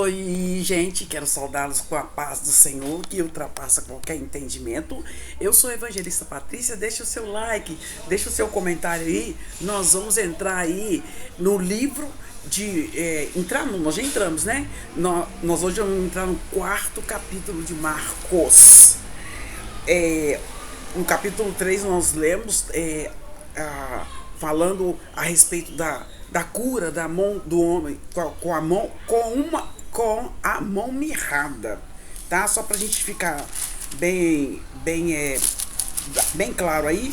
Oi, gente, quero saudá-los com a paz do Senhor que ultrapassa qualquer entendimento. Eu sou a evangelista Patrícia. Deixa o seu like, deixa o seu comentário aí. Nós vamos entrar aí no livro de. Nós já entramos, né? Nós hoje vamos entrar no quarto capítulo de Marcos. No capítulo 3 nós lemos falando a respeito da cura da mão do homem com a mão mirrada, tá? Só pra gente ficar bem claro aí,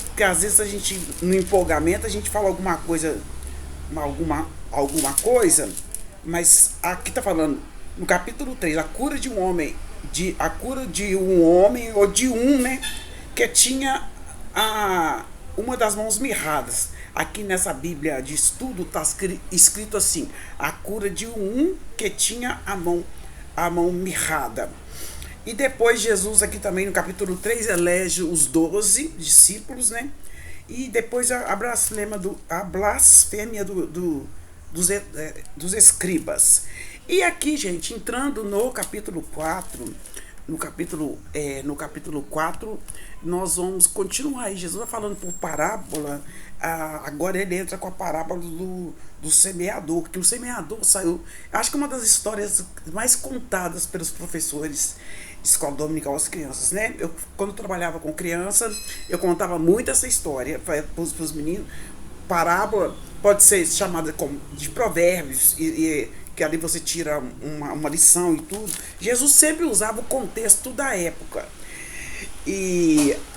porque às vezes a gente, no empolgamento, a gente fala alguma coisa, mas aqui tá falando no capítulo 3 a cura de um homem, ou de um, né, que tinha uma das mãos mirradas. Aqui nessa Bíblia de estudo está escrito assim: a cura de um que tinha a mão mirrada. E depois Jesus aqui também no capítulo 3 elege os 12 discípulos, né? E depois a blasfêmia dos escribas. E aqui, gente, entrando no capítulo 4, no capítulo 4, nós vamos continuar aí. Jesus vai falando por parábola. Agora ele entra com a parábola do semeador, que o semeador saiu. Acho que é uma das histórias mais contadas pelos professores de escola dominical às crianças, né? Quando eu trabalhava com criança, eu contava muito essa história para os meninos. Parábola pode ser chamada de provérbios, que ali você tira uma lição e tudo. Jesus sempre usava o contexto da época.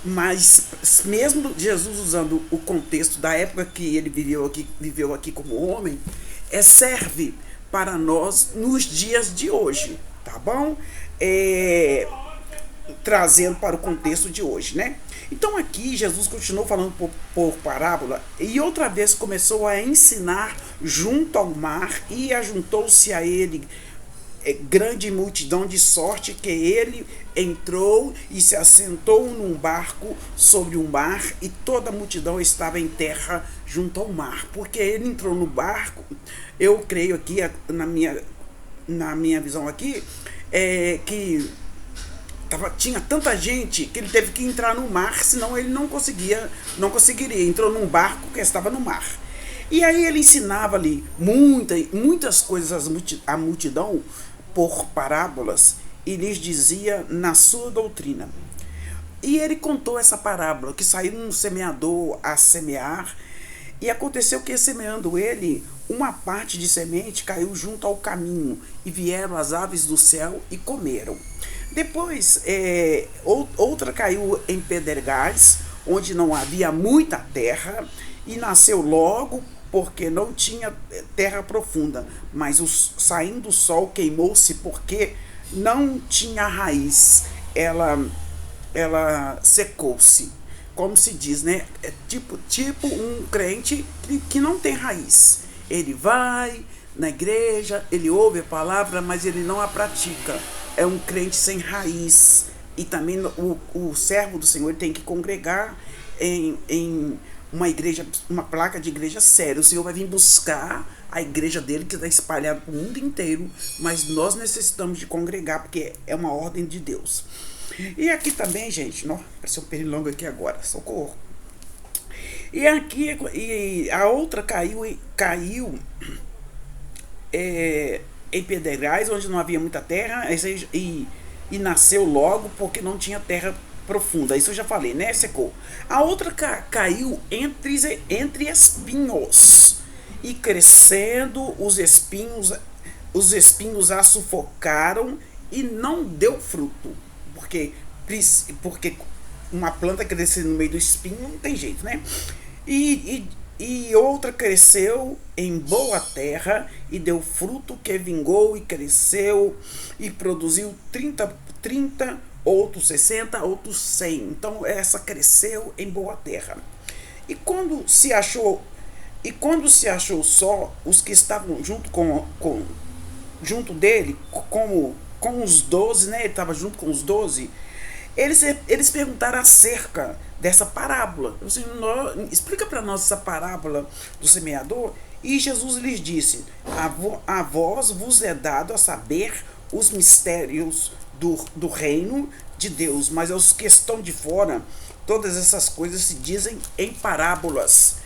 Mas mesmo Jesus usando o contexto da época que ele viveu aqui como homem, serve para nós nos dias de hoje, tá bom? Trazendo para o contexto de hoje, né? Então aqui Jesus continuou falando por parábola, e outra vez começou a ensinar junto ao mar, e ajuntou-se a ele grande multidão, de sorte que ele entrou e se assentou num barco sobre o mar, e toda a multidão estava em terra junto ao mar. Porque ele entrou no barco, eu creio aqui, na minha visão aqui, que tinha tanta gente que ele teve que entrar no mar, senão ele não conseguiria. Entrou num barco que estava no mar. E aí ele ensinava ali muitas coisas à multidão por parábolas, e lhes dizia na sua doutrina. E ele contou essa parábola, que saiu um semeador a semear, e aconteceu que, semeando ele, uma parte de semente caiu junto ao caminho, e vieram as aves do céu e comeram. Depois, outra caiu em pedregais, onde não havia muita terra, e nasceu logo, porque não tinha terra profunda. Mas saindo o sol, queimou-se, porque não tinha raiz. Ela secou-se. Como se diz, né? Tipo um crente que não tem raiz. Ele vai na igreja, ele ouve a palavra, mas ele não a pratica. É um crente sem raiz. E também o servo do Senhor tem que congregar em uma igreja, uma placa de igreja séria. O Senhor vai vir buscar a igreja dele, que está espalhada para o mundo inteiro, mas nós necessitamos de congregar, porque é uma ordem de Deus. E aqui também, gente, apareceu um pernilongo aqui agora, socorro. E aqui, a outra caiu em pedregais, onde não havia muita terra, e nasceu logo, porque não tinha terra profunda. Isso eu já falei, né? Secou. A outra caiu entre espinhos, e crescendo os espinhos a sufocaram, e não deu fruto, porque uma planta crescer no meio do espinho não tem jeito, né? E outra cresceu em boa terra, e deu fruto, que vingou e cresceu, e produziu 30, outros 60, outros 100. Então essa cresceu em boa terra. E quando se achou só, os que estavam junto dele, com os 12, né? Ele estava junto com os 12. Eles perguntaram acerca dessa parábola. Explica para nós essa parábola do semeador. E Jesus lhes disse: a vós vos é dado a saber os mistérios do reino de Deus, mas aos que estão de fora, todas essas coisas se dizem em parábolas.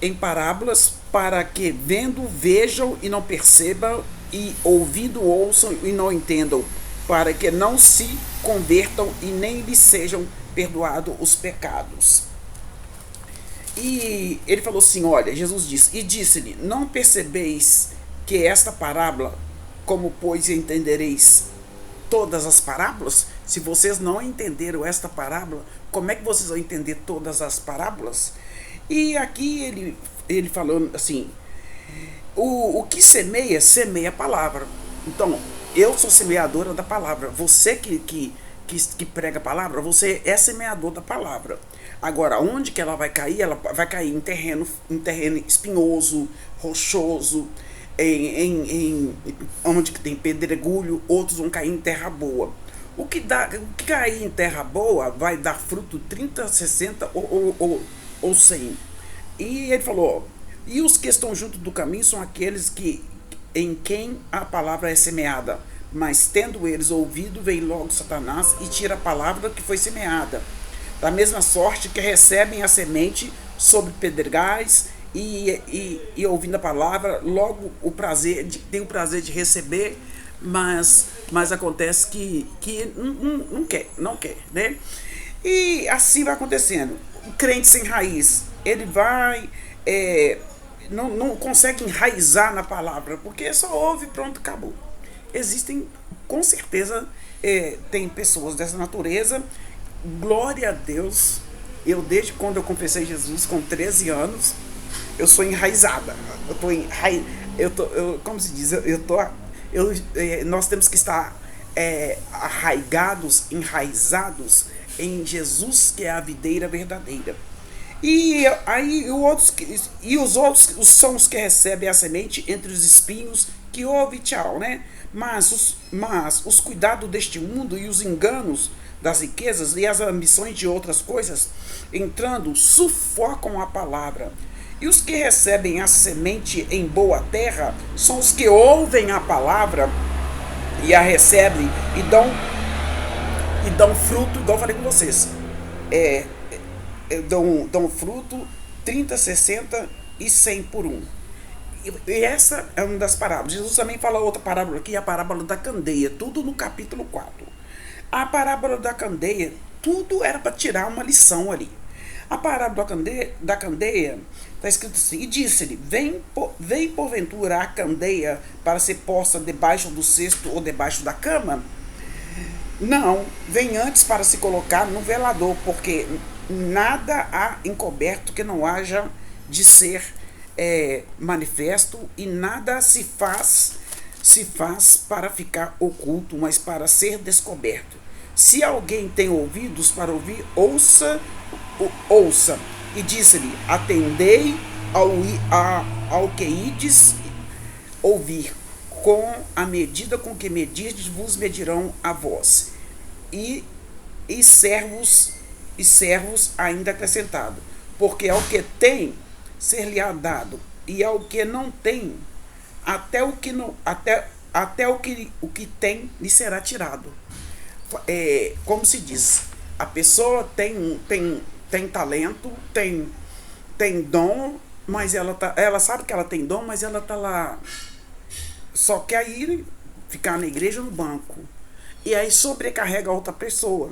Em parábolas, para que vendo vejam e não percebam, e ouvindo ouçam e não entendam, para que não se convertam e nem lhes sejam perdoados os pecados. E ele falou assim, olha, Jesus disse, e disse-lhe, não percebeis que esta parábola, como pois entendereis todas as parábolas? Se vocês não entenderam esta parábola, como é que vocês vão entender todas as parábolas? E aqui ele falando assim, o que semeia, semeia a palavra. Então, eu sou semeadora da palavra. Você que prega a palavra, você é semeador da palavra. Agora, onde que ela vai cair? Ela vai cair em terreno espinhoso, rochoso, onde que tem pedregulho, outros vão cair em terra boa. O que cair em terra boa vai dar fruto 30, 60 ou 100. E ele falou, e os que estão junto do caminho são aqueles em quem a palavra é semeada. Mas tendo eles ouvido, vem logo Satanás e tira a palavra que foi semeada. Da mesma sorte que recebem a semente sobre pedregais e ouvindo a palavra, logo tem o prazer de receber, mas acontece que não quer, né? E assim vai acontecendo. O crente sem raiz, ele vai, não consegue enraizar na palavra, porque só ouve, pronto, acabou. Existem, com certeza, tem pessoas dessa natureza. Glória a Deus. Eu, desde quando eu confessei Jesus, com 13 anos, eu sou enraizada. Como se diz? Nós temos que estar arraigados, enraizados em Jesus, que é a videira verdadeira. E aí os outros são os que recebem a semente entre os espinhos, que ouve tchau, né? Mas os cuidados deste mundo e os enganos das riquezas e as ambições de outras coisas, entrando, sufocam a palavra. E os que recebem a semente em boa terra são os que ouvem a palavra e a recebem e dão fruto, igual eu falei com vocês. Dão fruto 30, 60 e 100 por um. E essa é uma das parábolas. Jesus também fala outra parábola aqui, a parábola da candeia, tudo no capítulo 4. A parábola da candeia, tudo era para tirar uma lição ali. A parábola da candeia está escrito assim, e disse-lhe, vem porventura a candeia para ser posta debaixo do cesto ou debaixo da cama? Não, vem antes para se colocar no velador, porque nada há encoberto que não haja de ser manifesto, e nada se faz para ficar oculto, mas para ser descoberto. Se alguém tem ouvidos para ouvir, ouça. E disse-lhe, atendei ao que ides ouvir, com a medida com que medirdes, vos medirão a vós. E servos ainda acrescentado, porque ao que tem, ser-lhe-á dado, e ao que não tem, até o que tem lhe será tirado. Como se diz, a pessoa tem talento, tem dom, mas ela sabe que ela tem dom, mas ela tá lá, só quer ir ficar na igreja, no banco, e aí sobrecarrega a outra pessoa.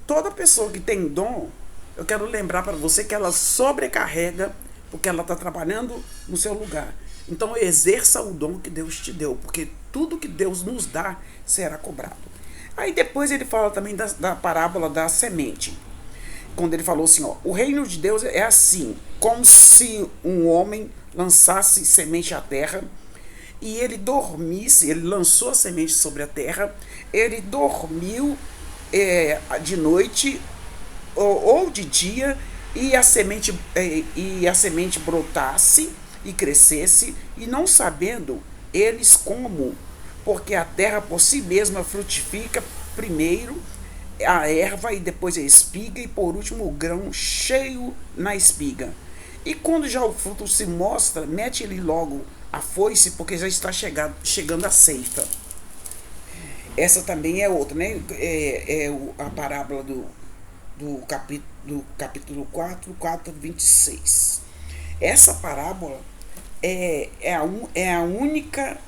Toda pessoa que tem dom, eu quero lembrar para você que ela sobrecarrega, porque ela está trabalhando no seu lugar. Então exerça o dom que Deus te deu, porque tudo que Deus nos dá será cobrado. Aí depois ele fala também da parábola da semente, quando ele falou assim, o reino de Deus é assim, como se um homem lançasse semente à terra, e ele dormisse, ele lançou a semente sobre a terra, ele dormiu de noite ou de dia, e a semente brotasse e crescesse, e não sabendo eles como, porque a terra por si mesma frutifica primeiro a erva, e depois a espiga, e por último o grão cheio na espiga. E quando já o fruto se mostra, mete ele logo a foice, porque já está chegando a ceifa. Essa também é outra, né? A parábola do capítulo 4, 26. Essa parábola é a única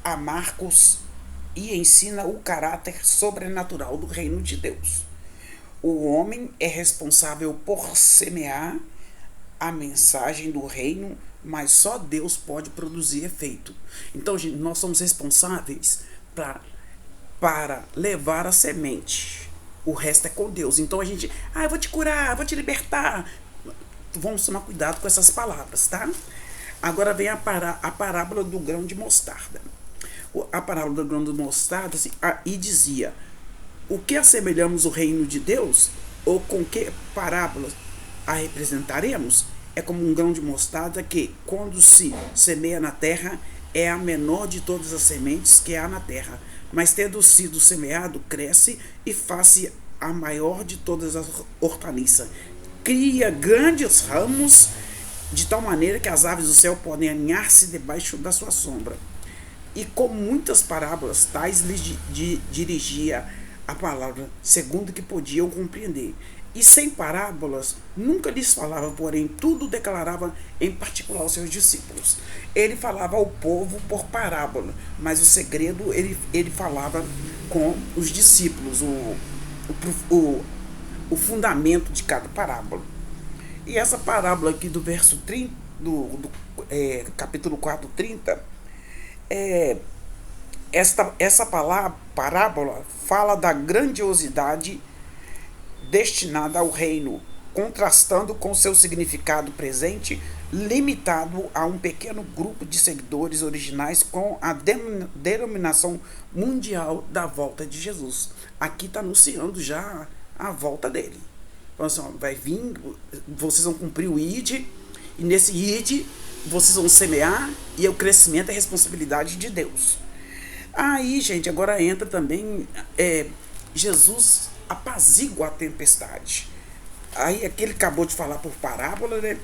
a Marcos e ensina o caráter sobrenatural do reino de Deus. O homem é responsável por semear a mensagem do reino, mas só Deus pode produzir efeito. Então, gente, nós somos responsáveis para levar a semente. O resto é com Deus. Então a gente, eu vou te curar, vou te libertar. Vamos tomar cuidado com essas palavras, tá? Agora vem a parábola do grão de mostarda. A parábola do grão de mostarda assim, e dizia: o que assemelhamos o reino de Deus, ou com que parábola a representaremos? É como um grão de mostarda que, quando se semeia na terra, é a menor de todas as sementes que há na terra, mas tendo sido semeado, cresce e faz-se a maior de todas as hortaliças. Cria grandes ramos, de tal maneira que as aves do céu podem aninhar-se debaixo da sua sombra. E com muitas parábolas tais lhes dirigia a palavra, segundo que podiam compreender. E sem parábolas nunca lhes falava, porém tudo declarava em particular aos seus discípulos. Ele falava ao povo por parábola, mas o segredo ele falava com os discípulos, o fundamento de cada parábola. E essa parábola aqui do verso 30, capítulo 4, 30, essa parábola fala da grandiosidade destinada ao reino, contrastando com seu significado presente, limitado a um pequeno grupo de seguidores originais com a denominação mundial da volta de Jesus. Aqui está anunciando já a volta dele. Então, assim, vai vir, vocês vão cumprir o ID, e nesse ID vocês vão semear, e o crescimento é responsabilidade de Deus. Aí, gente, agora entra também Jesus apazigua a tempestade. Aí aquele acabou de falar por parábola, né?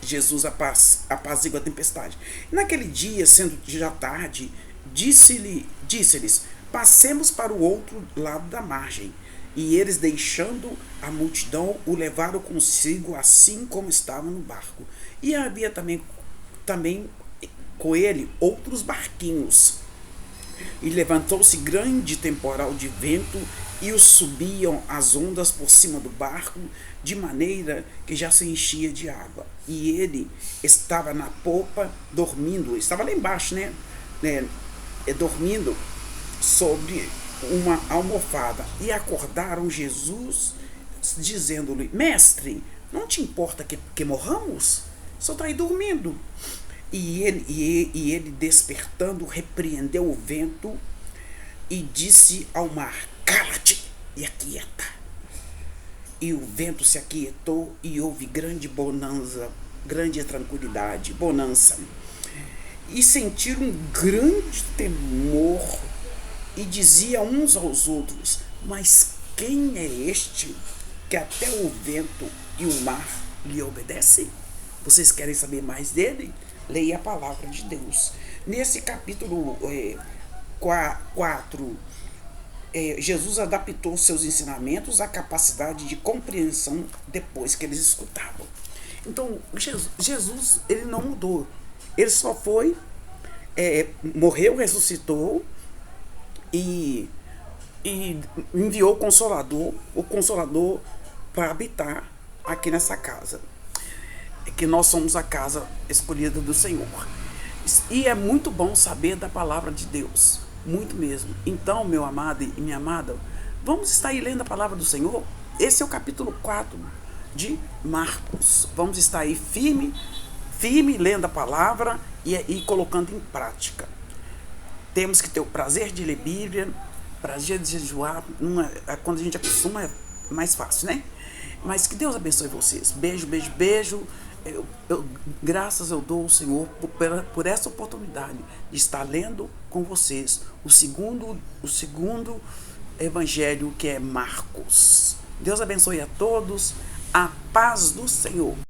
Jesus apazigua a tempestade. Naquele dia, sendo já tarde, disse-lhes: passemos para o outro lado da margem. E eles, deixando a multidão, o levaram consigo, assim como estava no barco. E havia também com ele outros barquinhos. E levantou-se grande temporal de vento, e os subiam as ondas por cima do barco, de maneira que já se enchia de água. E ele estava na popa, dormindo, estava lá embaixo, né? Dormindo sobre uma almofada. E acordaram Jesus, dizendo-lhe: mestre, não te importa que morramos? Só está aí dormindo. E ele, despertando, repreendeu o vento e disse ao mar: cala-te e aquieta. E o vento se aquietou e houve grande bonança, grande tranquilidade, bonança. E sentiram um grande temor e diziam uns aos outros: mas quem é este que até o vento e o mar lhe obedecem? Vocês querem saber mais dele? Leia a palavra de Deus. Nesse capítulo 4, Jesus adaptou seus ensinamentos à capacidade de compreensão depois que eles escutavam. Então, Jesus ele não mudou. Ele só foi, morreu, ressuscitou e enviou o Consolador para habitar aqui nessa casa. Que nós somos a casa escolhida do Senhor. E é muito bom saber da palavra de Deus, muito mesmo. Então, meu amado e minha amada, vamos estar aí lendo a palavra do Senhor. Esse é o capítulo 4 de Marcos. Vamos estar aí firme lendo a palavra e colocando em prática. Temos que ter o prazer de ler Bíblia, prazer de jejuar. Quando a gente acostuma é mais fácil, né? Mas que Deus abençoe vocês. Beijo, beijo, beijo. Graças eu dou ao Senhor por essa oportunidade de estar lendo com vocês o segundo evangelho, que é Marcos. Deus abençoe a todos. A paz do Senhor.